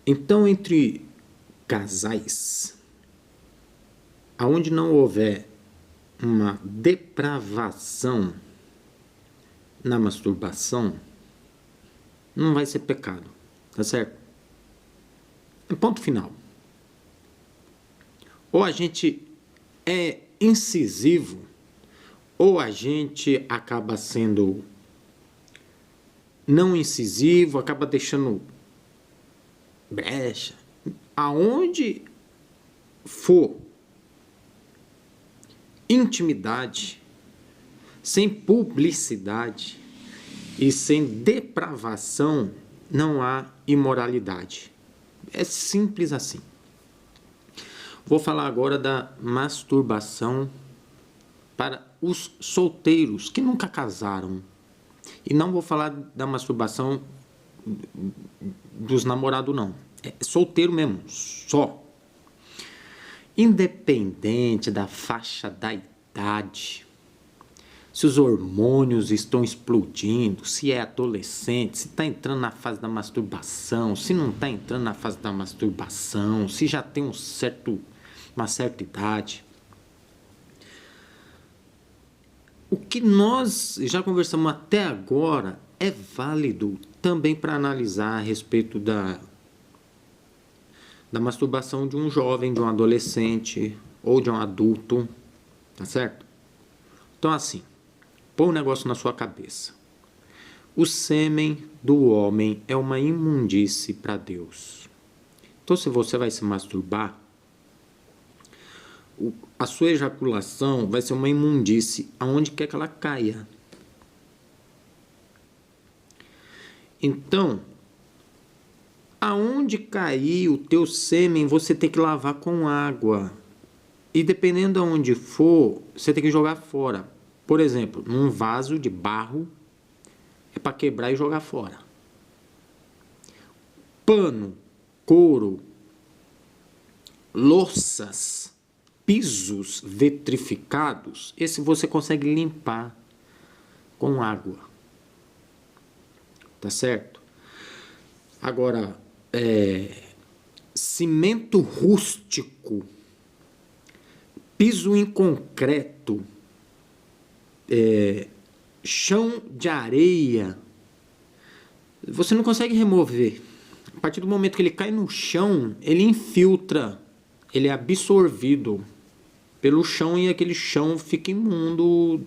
Então, entre casais, aonde não houver uma depravação na masturbação, não vai ser pecado, tá certo? Ponto final. Ou a gente é incisivo, ou a gente acaba sendo não incisivo, acaba deixando brecha. Aonde for intimidade, sem publicidade e sem depravação, não há imoralidade. É simples assim. Vou falar agora da masturbação para os solteiros que nunca casaram. E não vou falar da masturbação dos namorados, não. É solteiro mesmo, só. Independente da faixa da idade, se os hormônios estão explodindo, se é adolescente, se está entrando na fase da masturbação, se não está entrando na fase da masturbação, se já tem uma certa idade. O que nós já conversamos até agora é válido também para analisar a respeito da masturbação de um jovem, de um adolescente ou de um adulto, tá certo? Então, assim, põe um negócio na sua cabeça. O sêmen do homem é uma imundície para Deus. Então, se você vai se masturbar, a sua ejaculação vai ser uma imundície aonde quer que ela caia. Então, aonde cair o teu sêmen, você tem que lavar com água. E dependendo de onde for, você tem que jogar fora. Por exemplo, num vaso de barro, é para quebrar e jogar fora. Pano, couro, louças, pisos vitrificados, esse você consegue limpar com água. Tá certo? Agora, cimento rústico, piso em concreto, chão de areia, você não consegue remover. A partir do momento que ele cai no chão, ele infiltra, ele é absorvido pelo chão e aquele chão fica imundo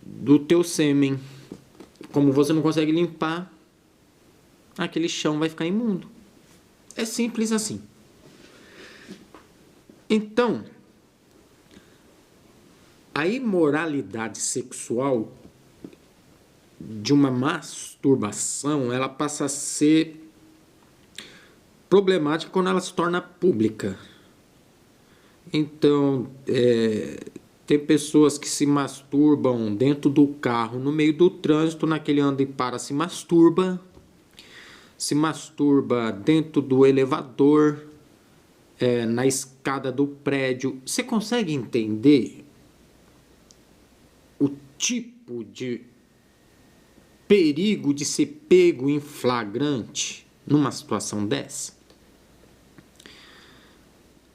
do teu sêmen. Como você não consegue limpar, aquele chão vai ficar imundo. É simples assim. Então, a imoralidade sexual de uma masturbação, ela passa a ser problemática quando ela se torna pública. Então, tem pessoas que se masturbam dentro do carro, no meio do trânsito, naquele anda e para, se masturba dentro do elevador, na escada do prédio. Você consegue entender o tipo de perigo de ser pego em flagrante numa situação dessa?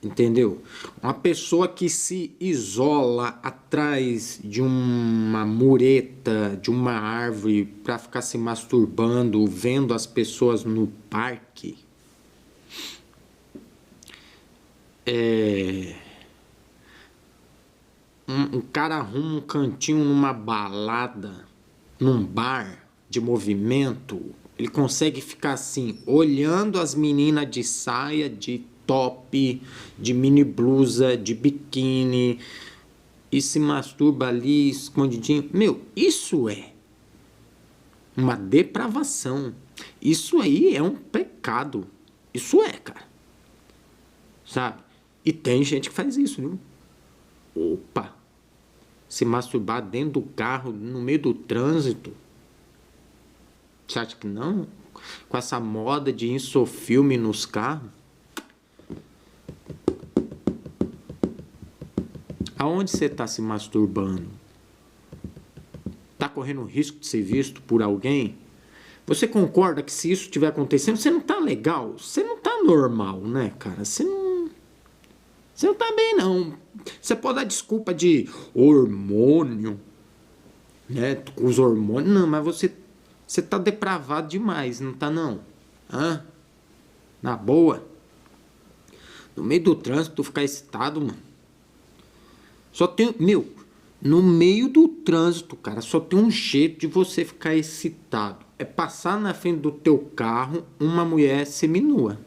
Entendeu? Uma pessoa que se isola atrás de uma mureta, de uma árvore, para ficar se masturbando, vendo as pessoas no parque. Um cara arruma um cantinho numa balada, num bar de movimento. Ele consegue ficar assim, olhando as meninas de saia, de top, de mini blusa, de biquíni, e se masturba ali escondidinho. Meu, isso é uma depravação. Isso aí é um pecado. Isso é, cara. Sabe? E tem gente que faz isso, viu? Opa! Se masturbar dentro do carro, no meio do trânsito. Você acha que não? Com essa moda de insofilme nos carros. Aonde você está se masturbando? Está correndo risco de ser visto por alguém? Você concorda que se isso estiver acontecendo, você não tá legal? Você não tá normal, né, cara? Você não tá bem, não. Você pode dar desculpa de hormônio, né? Com os hormônios. Não, mas você tá depravado demais, não tá, não? Hã? Na boa? No meio do trânsito, tu ficar excitado, mano. Só tem... Meu, no meio do trânsito, cara, só tem um jeito de você ficar excitado. É passar na frente do teu carro uma mulher seminua.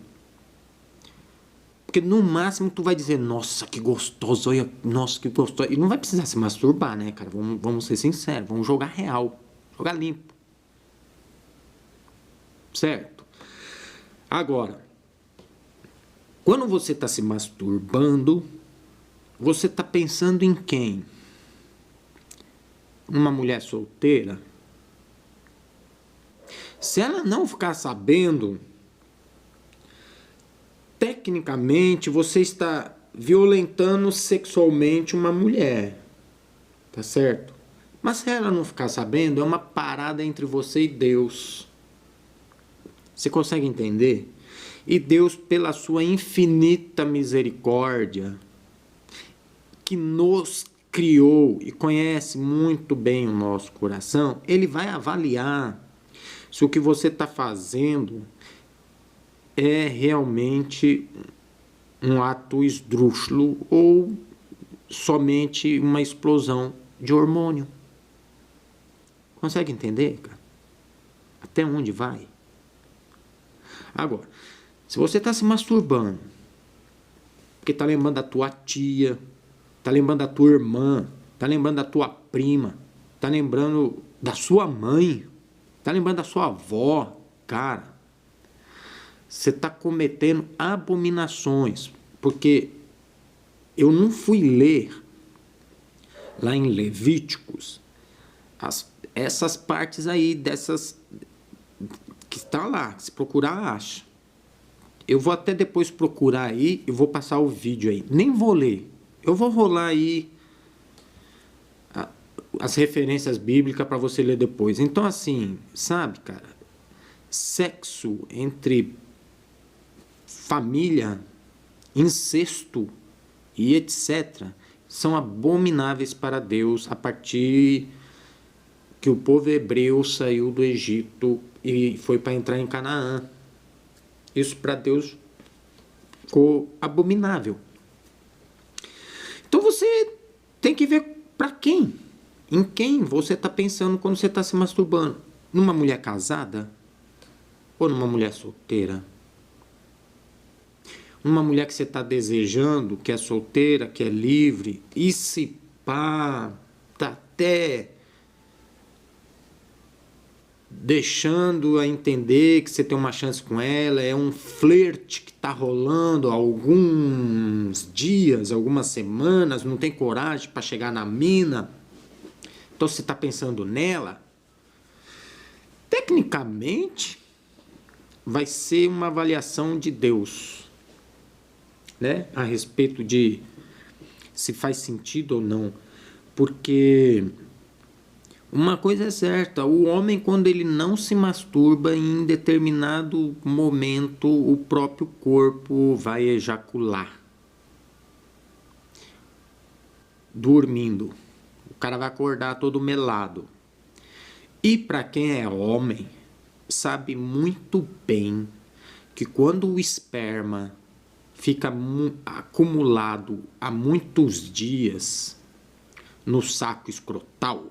Porque no máximo tu vai dizer, nossa, que gostoso, olha, nossa, que gostoso. E não vai precisar se masturbar, né, cara? Vamos ser sinceros, vamos jogar real, jogar limpo. Certo? Agora, quando você está se masturbando, você está pensando em quem? Uma mulher solteira? Se ela não ficar sabendo, tecnicamente você está violentando sexualmente uma mulher, tá certo? Mas se ela não ficar sabendo, é uma parada entre você e Deus. Você consegue entender? E Deus, pela sua infinita misericórdia, que nos criou e conhece muito bem o nosso coração, Ele vai avaliar se o que você está fazendo é realmente um ato esdrúxulo ou somente uma explosão de hormônio. Consegue entender, cara? Até onde vai? Agora, se você está se masturbando, porque está lembrando da tua tia, está lembrando da tua irmã, está lembrando da tua prima, está lembrando da sua mãe, está lembrando da sua avó, cara, você está cometendo abominações, porque eu não fui ler lá em Levíticos essas partes aí dessas que está lá, se procurar acha. Eu vou até depois procurar aí e vou passar o vídeo aí. Nem vou ler. Eu vou rolar aí as referências bíblicas para você ler depois. Então assim, sabe, cara, sexo entre família, incesto e etc. são abomináveis para Deus a partir que o povo hebreu saiu do Egito e foi para entrar em Canaã. Isso para Deus ficou abominável. Então você tem que ver para quem, em quem você está pensando quando você está se masturbando. Numa mulher casada ou numa mulher solteira? Uma mulher que você está desejando, que é solteira, que é livre, e se pá, tá até deixando a entender que você tem uma chance com ela, é um flerte que está rolando há alguns dias, algumas semanas, não tem coragem para chegar na mina, então você está pensando nela, tecnicamente vai ser uma avaliação de Deus, né, a respeito de se faz sentido ou não, porque uma coisa é certa, o homem quando ele não se masturba em determinado momento o próprio corpo vai ejacular. Dormindo. O cara vai acordar todo melado. E para quem é homem, sabe muito bem que quando o esperma fica acumulado há muitos dias no saco escrotal,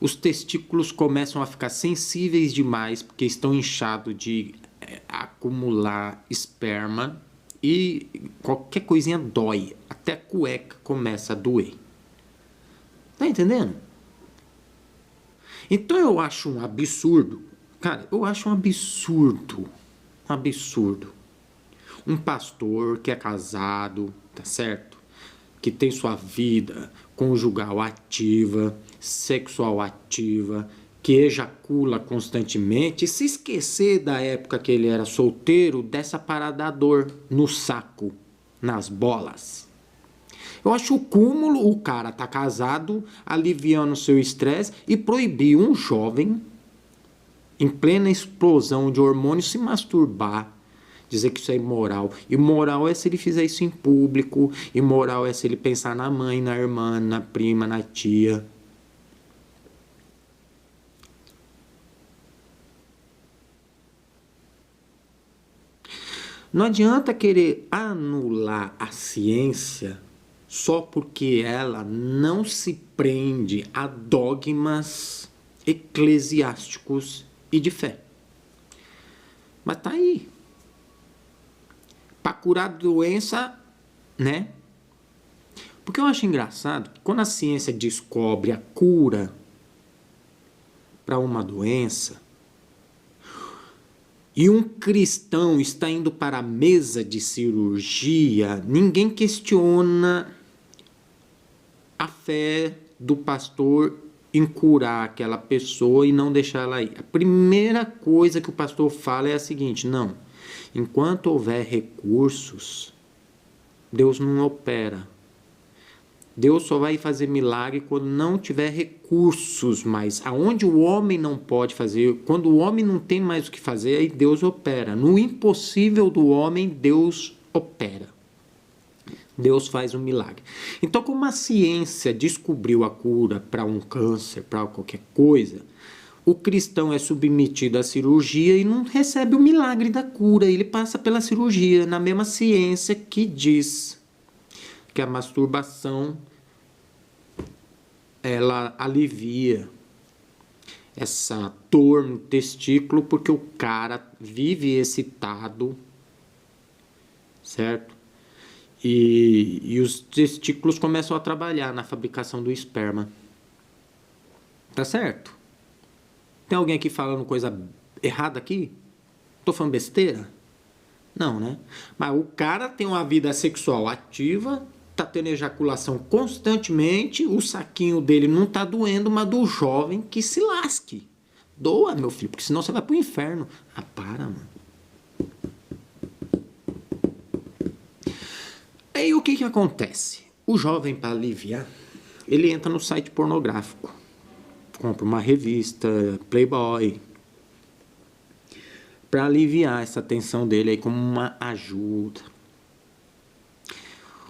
os testículos começam a ficar sensíveis demais porque estão inchados de acumular esperma e qualquer coisinha dói, até a cueca começa a doer. Tá entendendo? Então eu acho um absurdo, cara, eu acho um absurdo, um pastor que é casado, tá certo? Que tem sua vida conjugal ativa, sexual ativa, que ejacula constantemente, e se esquecer da época que ele era solteiro, dessa parada da dor no saco, nas bolas. Eu acho o cúmulo o cara tá casado, aliviando o seu estresse e proibir um jovem em plena explosão de hormônios, se masturbar, dizer que isso é imoral. Imoral é se ele fizer isso em público, imoral é se ele pensar na mãe, na irmã, na prima, na tia. Não adianta querer anular a ciência só porque ela não se prende a dogmas eclesiásticos e de fé. Mas tá aí. Para curar doença, né? Porque eu acho engraçado que quando a ciência descobre a cura para uma doença, e um cristão está indo para a mesa de cirurgia, ninguém questiona a fé do pastor em curar aquela pessoa e não deixar ela ir. A primeira coisa que o pastor fala é a seguinte: não, enquanto houver recursos, Deus não opera. Deus só vai fazer milagre quando não tiver recursos mais. Aonde o homem não pode fazer, quando o homem não tem mais o que fazer, aí Deus opera. No impossível do homem, Deus opera. Deus faz um milagre. Então, como a ciência descobriu a cura para um câncer, para qualquer coisa, o cristão é submetido à cirurgia e não recebe o milagre da cura. Ele passa pela cirurgia, na mesma ciência que diz que a masturbação ela alivia essa dor no testículo porque o cara vive excitado, certo? E os testículos começam a trabalhar na fabricação do esperma. Tá certo? Tem alguém aqui falando coisa errada aqui? Tô falando besteira? Não, né? Mas o cara tem uma vida sexual ativa, tá tendo ejaculação constantemente, o saquinho dele não tá doendo, mas do jovem que se lasque. Doa, meu filho, porque senão você vai pro inferno. Ah, para, mano. Aí o que acontece? O jovem, para aliviar, ele entra no site pornográfico. Compra uma revista, Playboy, para aliviar essa tensão dele aí como uma ajuda.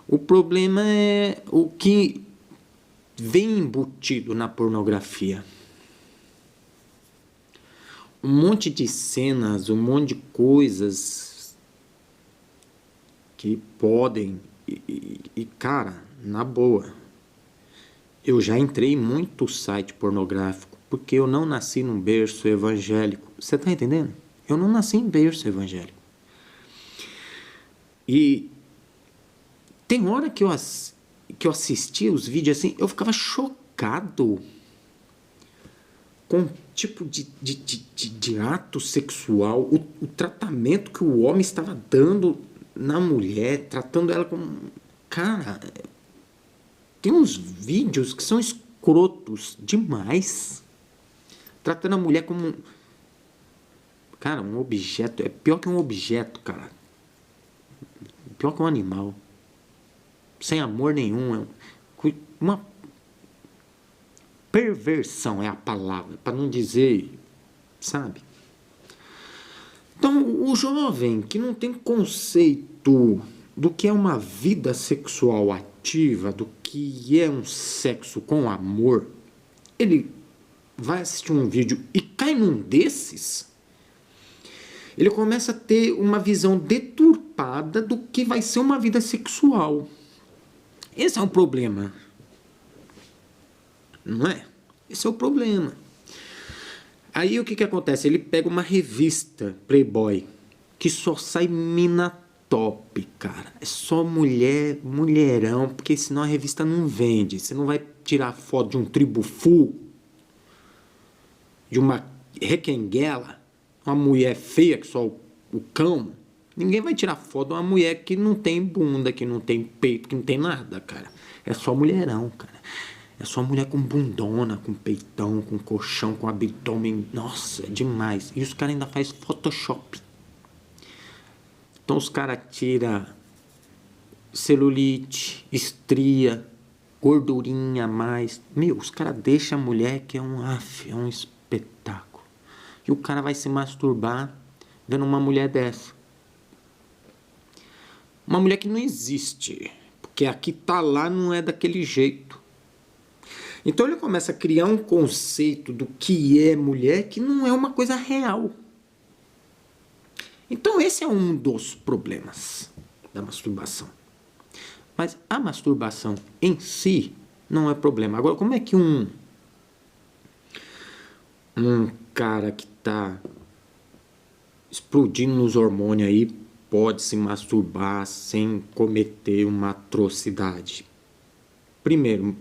O problema é o que vem embutido na pornografia. Um monte de cenas, um monte de coisas que podem... E cara, na boa, eu já entrei em muito site pornográfico porque eu não nasci num berço evangélico. Você tá entendendo? Eu não nasci em berço evangélico. E tem hora que eu assistia os vídeos assim, eu ficava chocado com o tipo de ato sexual, o tratamento que o homem estava dando na mulher, tratando ela como... Cara, tem uns vídeos que são escrotos demais. Tratando a mulher como... Cara, um objeto. É pior que um objeto, cara. Pior que um animal. Sem amor nenhum. Uma perversão é a palavra, para não dizer, sabe? Então, o jovem que não tem conceito do que é uma vida sexual ativa, do que é um sexo com amor, ele vai assistir um vídeo e cai num desses, ele começa a ter uma visão deturpada do que vai ser uma vida sexual. Esse é um problema. Não é? Esse é o problema. Aí o que acontece? Ele pega uma revista Playboy que só sai mina top, cara. É só mulher, mulherão, porque senão a revista não vende. Você não vai tirar foto de um tribufu, de uma requenguela, uma mulher feia que só o cão. Ninguém vai tirar foto de uma mulher que não tem bunda, que não tem peito, que não tem nada, cara. É só mulherão, cara. É só mulher com bundona, com peitão, com colchão, com abdômen. Nossa, é demais. E os caras ainda fazem Photoshop. Então os caras tiram celulite, estria, gordurinha a mais. Meu, os caras deixam a mulher que é um espetáculo. E o cara vai se masturbar vendo uma mulher dessa. Uma mulher que não existe. Porque aqui tá lá não é daquele jeito. Então ele começa a criar um conceito do que é mulher que não é uma coisa real. Então esse é um dos problemas da masturbação. Mas a masturbação em si não é problema. Agora, como é que um cara que tá explodindo nos hormônios aí pode se masturbar sem cometer uma atrocidade? Primeiro,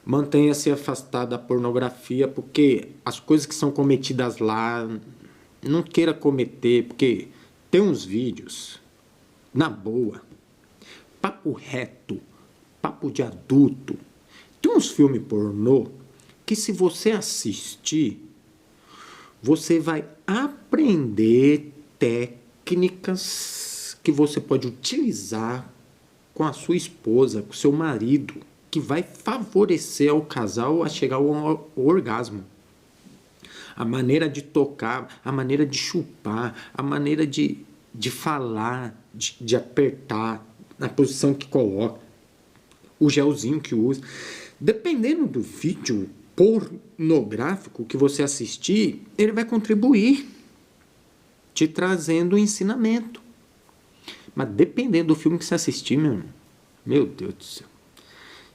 mantenha-se afastado da pornografia, porque as coisas que são cometidas lá, não queira cometer, porque tem uns vídeos, na boa, papo reto, papo de adulto. Tem uns filmes pornô que se você assistir, você vai aprender técnicas que você pode utilizar com a sua esposa, com o seu marido, que vai favorecer ao casal a chegar ao orgasmo. A maneira de tocar, a maneira de chupar, a maneira de falar, de apertar, na posição que coloca, o gelzinho que usa. Dependendo do vídeo pornográfico que você assistir, ele vai contribuir, te trazendo um ensinamento. Mas dependendo do filme que você assistir, meu Deus do céu,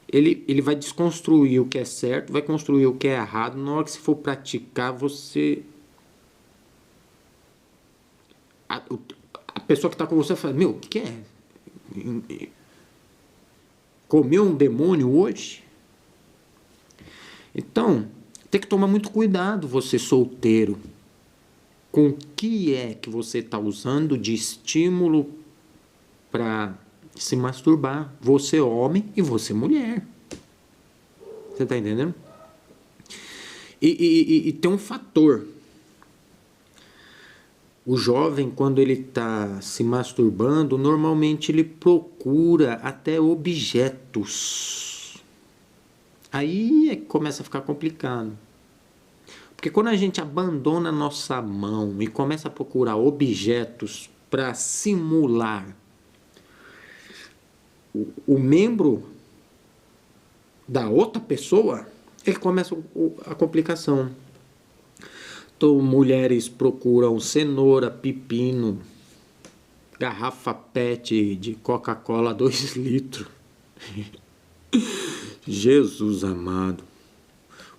ele vai desconstruir o que é certo, vai construir o que é errado. Na hora que você for praticar, você... A pessoa que está com você fala, o que é? Comeu um demônio hoje? Então, tem que tomar muito cuidado, você solteiro, com o que é que você está usando de estímulo para se masturbar. Você homem e você mulher. Você está entendendo? E tem um fator. O jovem, quando ele está se masturbando, normalmente ele procura até objetos. Aí é que começa a ficar complicado. Porque quando a gente abandona a nossa mão e começa a procurar objetos para simular o membro da outra pessoa, é que começa a complicação. Então, mulheres procuram cenoura, pepino, garrafa PET de Coca-Cola 2 litros. Jesus amado.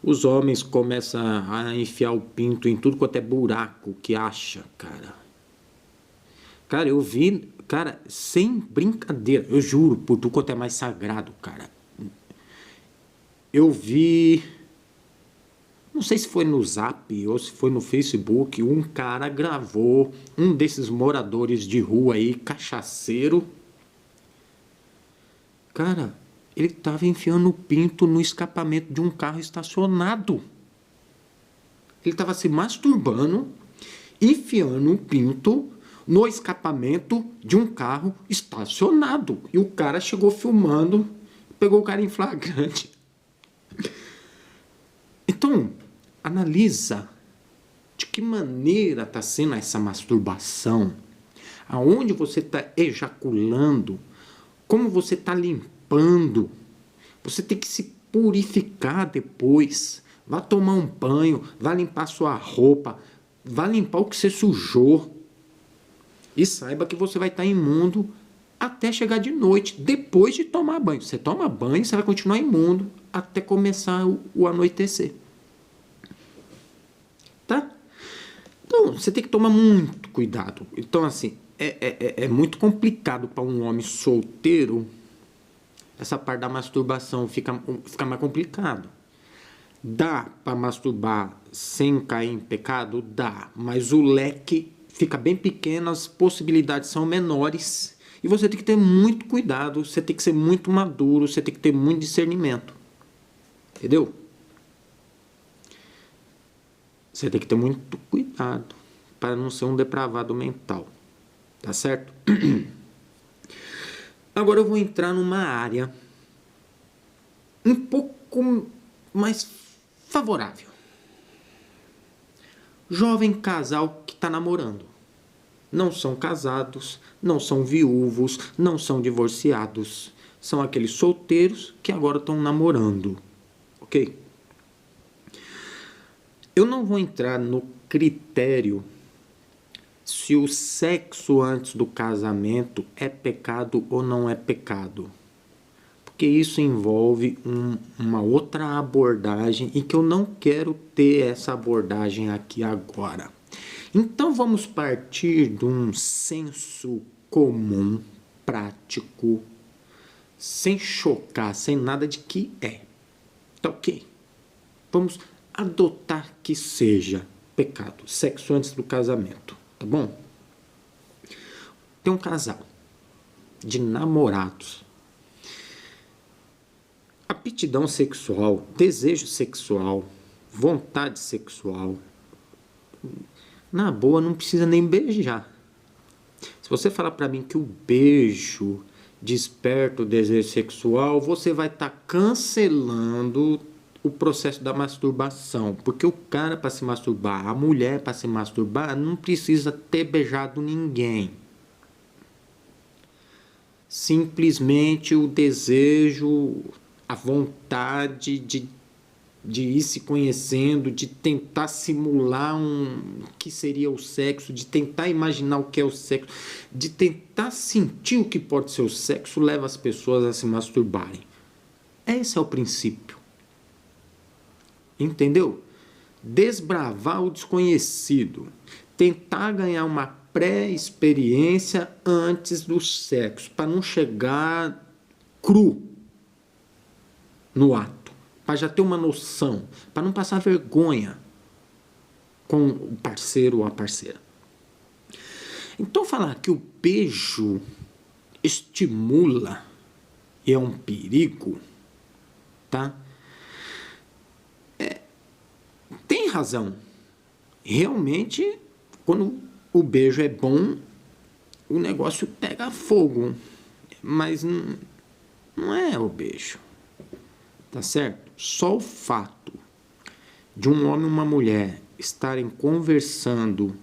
Os homens começam a enfiar o pinto em tudo quanto é buraco que acha, cara. Cara, eu vi, cara, sem brincadeira, eu juro, por tudo quanto é mais sagrado, cara. Eu vi, não sei se foi no Zap ou se foi no Facebook, um cara gravou um desses moradores de rua aí, cachaceiro. Cara, ele estava enfiando o pinto no escapamento de um carro estacionado. Ele estava se masturbando, enfiando o pinto no escapamento de um carro estacionado. E o cara chegou filmando, pegou o cara em flagrante. Então, analisa de que maneira está sendo essa masturbação, aonde você está ejaculando, como você está limpando. Você tem que se purificar depois. Vá tomar um banho, vá limpar sua roupa, vá limpar o que você sujou. E saiba que você vai estar imundo até chegar de noite, depois de tomar banho. Você toma banho, você vai continuar imundo até começar o anoitecer. Tá? Então, você tem que tomar muito cuidado. Então, assim, é muito complicado para um homem solteiro. Essa parte da masturbação fica mais complicado. Dá para masturbar sem cair em pecado? Dá. Mas o leque fica bem pequeno, as possibilidades são menores. E você tem que ter muito cuidado, você tem que ser muito maduro, você tem que ter muito discernimento. Entendeu? Você tem que ter muito cuidado para não ser um depravado mental. Tá certo? Agora eu vou entrar numa área um pouco mais favorável. Jovem casal que está namorando. Não são casados, não são viúvos, não são divorciados. São aqueles solteiros que agora estão namorando. Ok? Eu não vou entrar no critério se o sexo antes do casamento é pecado ou não é pecado. Porque isso envolve uma outra abordagem e que eu não quero ter essa abordagem aqui agora. Então vamos partir de um senso comum, prático, sem chocar, sem nada de que é. Tá ok? Vamos adotar que seja pecado, sexo antes do casamento, tá bom? Tem um casal de namorados. Aptidão sexual, desejo sexual, vontade sexual. Na boa, não precisa nem beijar. Se você falar para mim que o beijo desperta o desejo sexual, você vai estar cancelando o processo da masturbação. Porque o cara, para se masturbar, a mulher, para se masturbar, não precisa ter beijado ninguém. Simplesmente o desejo, a vontade de ir se conhecendo, de tentar simular o que seria o sexo, de tentar imaginar o que é o sexo, de tentar sentir o que pode ser o sexo, leva as pessoas a se masturbarem. Esse é o princípio. Entendeu? Desbravar o desconhecido. Tentar ganhar uma pré-experiência antes do sexo, para não chegar cru no ato, para já ter uma noção, para não passar vergonha com o parceiro ou a parceira. Então falar que o beijo estimula e é um perigo, tá? Tem razão. Realmente, quando o beijo é bom, o negócio pega fogo. Mas não é o beijo. Tá certo? Só o fato de um homem e uma mulher estarem conversando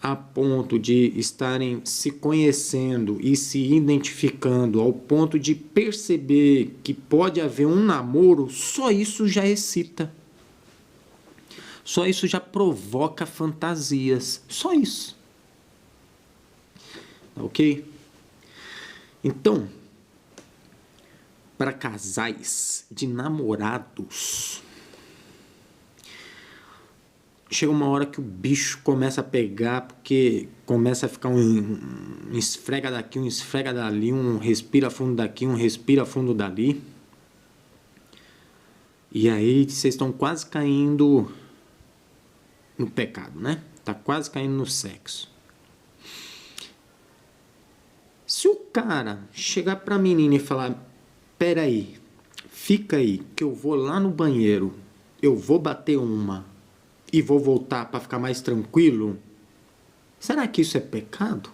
a ponto de estarem se conhecendo e se identificando ao ponto de perceber que pode haver um namoro, só isso já excita. Só isso já provoca fantasias. Só isso. Ok? Então, para casais de namorados, chega uma hora que o bicho começa a pegar, porque começa a ficar um esfrega daqui, um esfrega dali, um respira fundo daqui, um respira fundo dali. E aí vocês estão quase caindo no pecado, né? Tá quase caindo no sexo. Se o cara chegar pra menina e falar: peraí, fica aí, que eu vou lá no banheiro, eu vou bater uma e vou voltar para ficar mais tranquilo, será que isso é pecado?